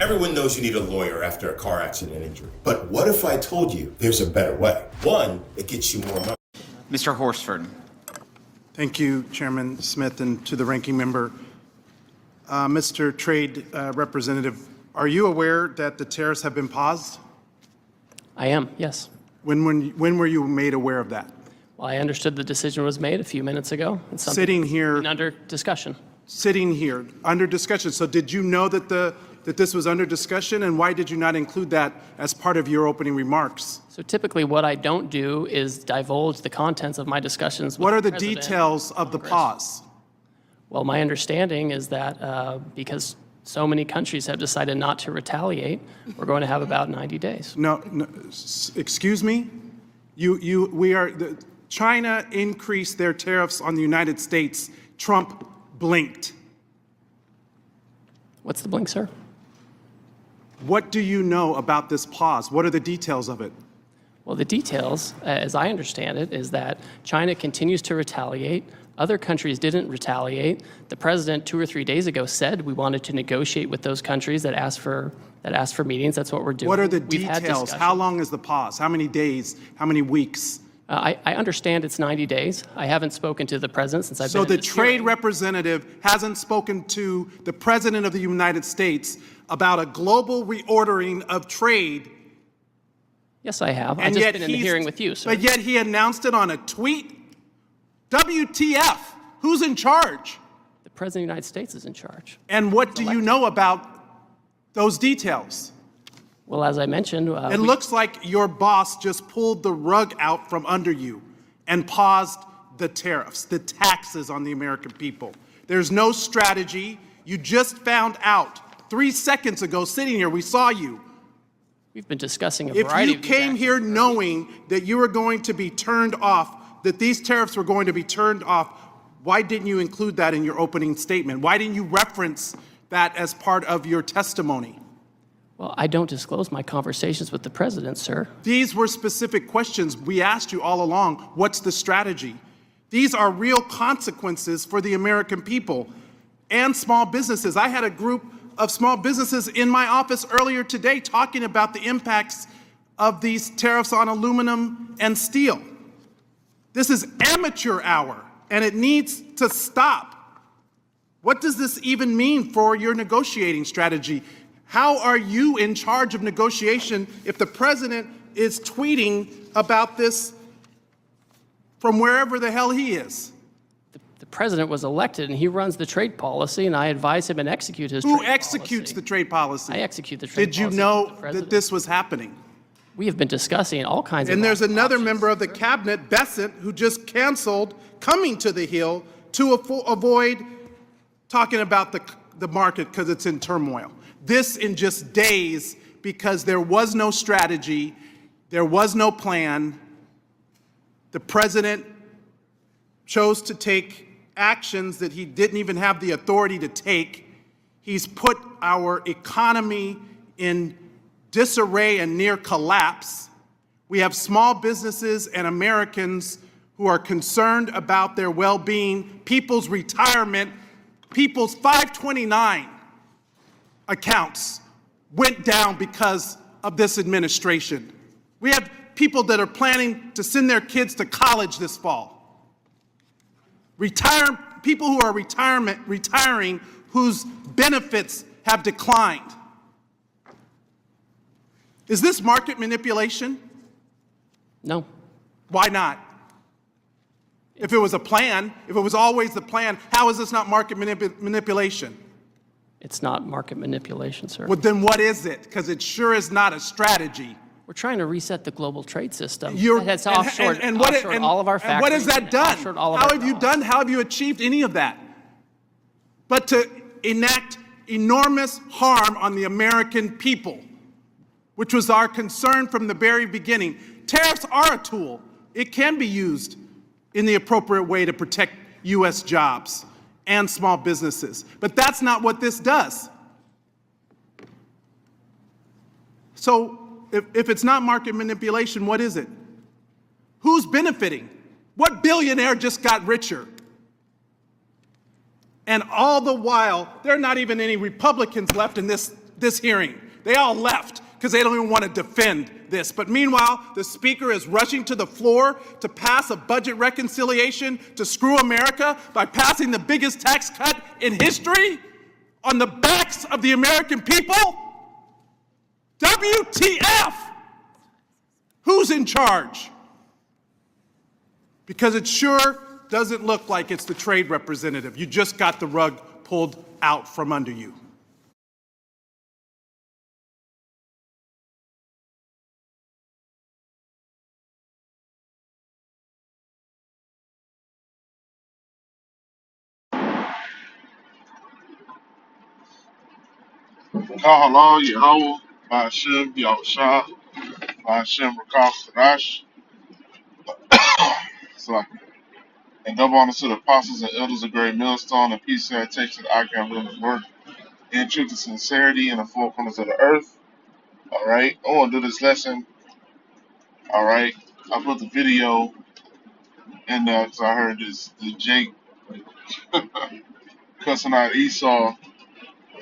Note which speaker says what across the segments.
Speaker 1: Everyone knows you need a lawyer after a car accident and injury. But what if I told you there's a better way? One, it gets you more money.
Speaker 2: Mr. Horsford.
Speaker 3: Thank you, Chairman Smith, and to the ranking member. Mr. Trade Representative, are you aware that the tariffs have been paused?
Speaker 4: I am, yes.
Speaker 3: When were you made aware of that?
Speaker 4: Well, I understood the decision was made a few minutes ago. It's something
Speaker 3: Sitting here,
Speaker 4: under discussion.
Speaker 3: sitting here, under discussion. So did you know that this was under discussion, and why did you not include that as part of your opening remarks?
Speaker 4: So typically what I don't do is divulge the contents of my discussions with
Speaker 3: What are the
Speaker 4: President
Speaker 3: details of the
Speaker 4: Congress.
Speaker 3: pause?
Speaker 4: Well, my understanding is that because so many countries have decided not to retaliate, we're going to have about 90 days.
Speaker 3: No, excuse me? China increased their tariffs on the United States. Trump blinked.
Speaker 4: What's the blink, sir?
Speaker 3: What do you know about this pause? What are the details of it?
Speaker 4: Well, the details, as I understand it, is that China continues to retaliate. Other countries didn't retaliate. The president 2 or 3 days ago said we wanted to negotiate with those countries that asked for meetings. That's what we're doing.
Speaker 3: What are the
Speaker 4: We've had
Speaker 3: details?
Speaker 4: discussions.
Speaker 3: How long is the pause? How many days? How many weeks?
Speaker 4: I understand it's 90 days. I haven't spoken to the president since I've
Speaker 3: So
Speaker 4: been in
Speaker 3: the
Speaker 4: this
Speaker 3: trade
Speaker 4: hearing.
Speaker 3: representative hasn't spoken to the president of the United States about a global reordering of trade.
Speaker 4: Yes, I have. I've
Speaker 3: And
Speaker 4: just
Speaker 3: yet
Speaker 4: been in the hearing with you, sir.
Speaker 3: But yet he announced it on a tweet. WTF? Who's in charge?
Speaker 4: The president of the United States is in charge.
Speaker 3: And what do you know about those details?
Speaker 4: Well, as I mentioned,
Speaker 3: It looks like your boss just pulled the rug out from under you and paused the tariffs, the taxes on the American people. There's no strategy. You just found out 3 seconds ago, sitting here, we saw you.
Speaker 4: we've been discussing a
Speaker 3: If
Speaker 4: variety
Speaker 3: you
Speaker 4: of these
Speaker 3: came
Speaker 4: actions
Speaker 3: here
Speaker 4: for a week.
Speaker 3: knowing that you were going to be turned off, that these tariffs were going to be turned off, why didn't you include that in your opening statement? Why didn't you reference that as part of your testimony?
Speaker 4: Well, I don't disclose my conversations with the president, sir.
Speaker 3: These were specific questions we asked you all along. What's the strategy? These are real consequences for the American people and small businesses. I had a group of small businesses in my office earlier today talking about the impacts of these tariffs on aluminum and steel. This is amateur hour, and it needs to stop. What does this even mean for your negotiating strategy? How are you in charge of negotiation if the president is tweeting about this from wherever the hell he is?
Speaker 4: The president was elected, and he runs the trade policy, and I advise him and execute his
Speaker 3: Who
Speaker 4: trade
Speaker 3: executes the
Speaker 4: policy.
Speaker 3: trade policy?
Speaker 4: I execute the trade
Speaker 3: Did you
Speaker 4: policy
Speaker 3: know
Speaker 4: for the
Speaker 3: that
Speaker 4: president.
Speaker 3: this was happening?
Speaker 4: We have been discussing all kinds of
Speaker 3: And there's another
Speaker 4: options.
Speaker 3: member of the cabinet, Bessent, who just canceled coming to the Hill to avoid talking about the market because it's in turmoil. This in just days because there was no strategy, there was no plan. The president chose to take actions that he didn't even have the authority to take. He's put our economy in disarray and near collapse. We have small businesses and Americans who are concerned about their well-being, people's retirement, people's 529 accounts went down because of this administration. We have people that are planning to send their kids to college this fall. People who are retiring whose benefits have declined. Is this market manipulation?
Speaker 4: No.
Speaker 3: Why not? If it was a plan, if it was always the plan, how is this not market manipulation?
Speaker 4: It's not market manipulation, sir.
Speaker 3: Well, then what is it? Because it sure is not a strategy.
Speaker 4: We're trying to reset the global trade system. That's
Speaker 3: And
Speaker 4: offshored all of our factories.
Speaker 3: And what has that done?
Speaker 4: offshored all of
Speaker 3: How
Speaker 4: our
Speaker 3: have you
Speaker 4: jobs.
Speaker 3: done? How have you achieved any of that? But to enact enormous harm on the American people, which was our concern from the very beginning. Tariffs are a tool. It can be used in the appropriate way to protect U.S. jobs and small businesses. But that's not what this does. So if it's not market manipulation, what is it? Who's benefiting? What billionaire just got richer? And all the while, there are not even any Republicans left in this this hearing. They all left because they don't even want to defend this. But meanwhile, the Speaker is rushing to the floor to pass a budget reconciliation to screw America by passing the biggest tax cut in history on the backs of the American people? WTF? Who's in charge? Because it sure doesn't look like it's the trade representative. You just got the rug pulled out from under you.
Speaker 2: Kahala Yahweh, Ba'ashem Yahushua, Ba'ashem Rakam Kadash. So, and double honor to the apostles and elders of Great Millstone, and peace and takes to the icon of his work in truth and sincerity in the four corners of the earth. All right, I want to do this lesson. All right, I put the video in there because I heard this Jake cussing out Esau.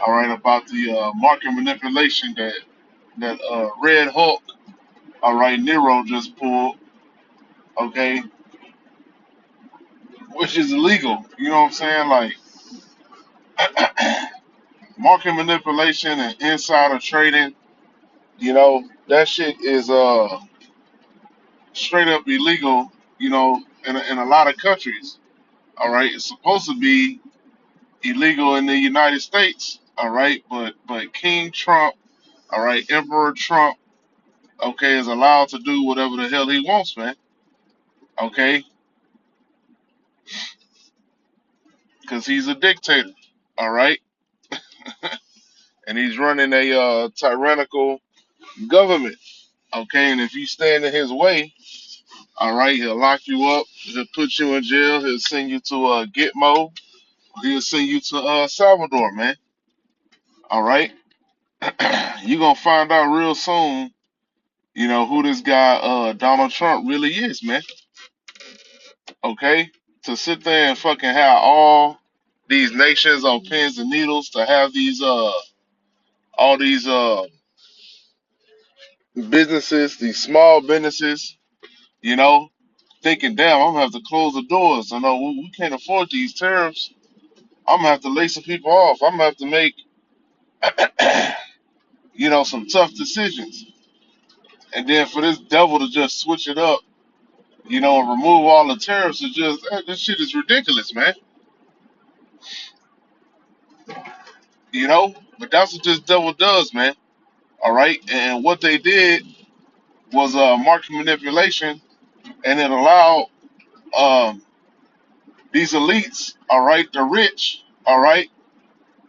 Speaker 2: All right, about the market manipulation that Red Hulk, all right, Nero just pulled. Okay, which is illegal. You know what I'm saying? Like market manipulation and insider trading. You know that shit is straight up illegal. You know, in a lot of countries. All right, it's supposed to be illegal in the United States. All right, but King Trump, all right, Emperor Trump, okay, is allowed to do whatever the hell he wants, man. Okay, because he's a dictator. All right, and he's running a tyrannical government. Okay, and if you stand in his way, all right, he'll lock you up. He'll put you in jail. He'll send you to Gitmo. He'll send you to Salvador, man. All right, you're gonna find out real soon. You know who this guy Donald Trump really is, man. Okay, to sit there and fucking have all these nations on pins and needles, to have these all these businesses, these small businesses, you know, thinking, damn, I'm gonna have to close the doors. I know we can't afford these tariffs. I'm gonna have to lay some people off. I'm gonna have to make, you know, some tough decisions. And then for this devil to just switch it up, you know, and remove all the tariffs, is just this shit is ridiculous, man. You know, but that's what this devil does, man. All right, and what they did was market manipulation, and it allowed um, these elites, all right, the rich, all right,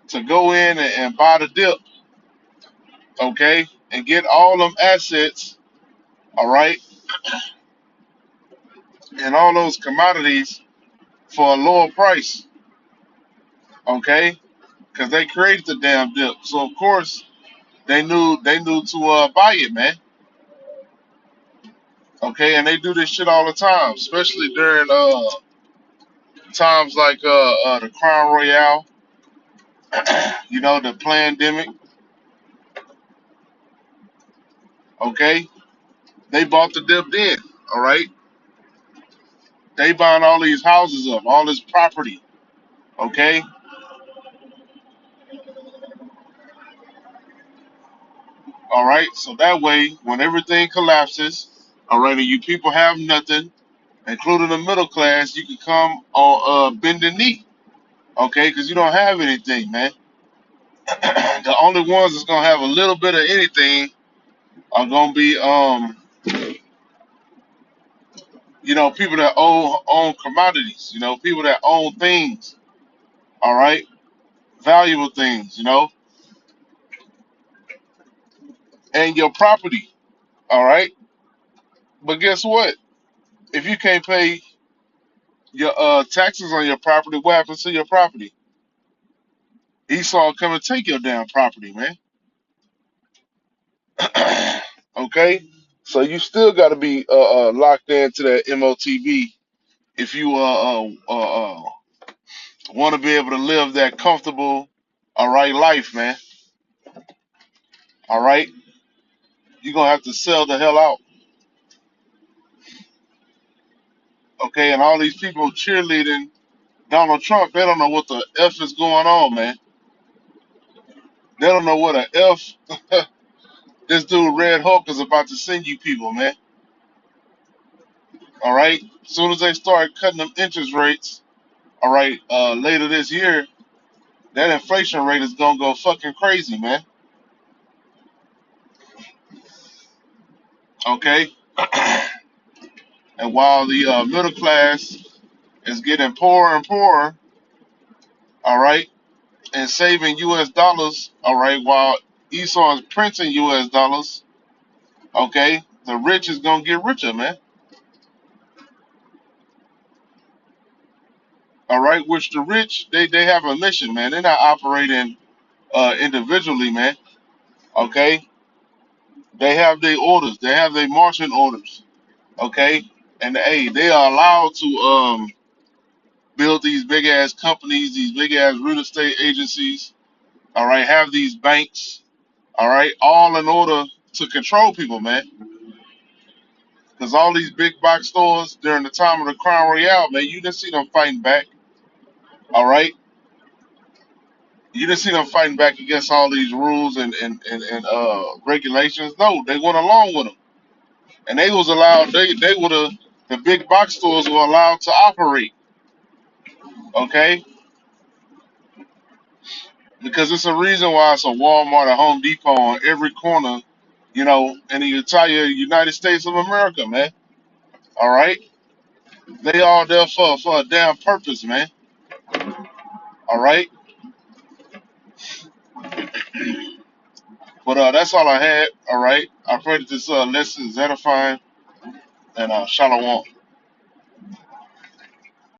Speaker 2: to go in and buy the dip, okay, and get all them assets, all right, and all those commodities for a lower price, okay, because they created the damn dip. So of course they knew to buy it, man. Okay, and they do this shit all the time, especially during times like the Crown Royale, you know, the pandemic. Okay, they bought the dip then. All right, they buying all these houses up, all this property. Okay, all right. So that way, when everything collapses, all right, and you people have nothing, including the middle class, you can come on bending knee. Okay, because you don't have anything, man. The only ones that's gonna have a little bit of anything are gonna be you know, people that own commodities, you know, people that own things, all right, valuable things, you know, and your property, all right. But guess what? If you can't pay your taxes on your property, what happens to your property? Esau come and take your damn property, man. Okay, so you still got to be locked into that MOTB if you want to be able to live that comfortable, all right, life, man. All right, you're gonna have to sell the hell out. Okay, and all these people cheerleading Donald Trump, they don't know what the F is going on, man. They don't know what a F this dude Red Hulk is about to send you people, man. All right. As soon as they start cutting them interest rates, all right, later this year, that inflation rate is gonna go fucking crazy, man. Okay. And while the middle class is getting poorer and poorer, all right, and saving U.S. dollars, all right, while Esau is printing U.S. dollars, okay, the rich is gonna get richer, man. All right, which the rich they have a mission, man. They're not operating individually, man. Okay, they have their orders, they have their marching orders. Okay, and hey, they are allowed to build these big ass companies, these big ass real estate agencies. All right, have these banks. All right, all in order to control people, man. Because all these big box stores during the time of the Crown Royale, man, you didn't see them fighting back. All right, you didn't see them fighting back against all these rules and regulations. No, they went along with them, and they was allowed. They were the big box stores were allowed to operate. Okay, because it's a reason why it's a Walmart, a Home Depot on every corner, you know, in the entire United States of America, man. All right, they all there for a damn purpose, man. All right, but that's all I had. All right, I pray that this lesson is edifying and shalom.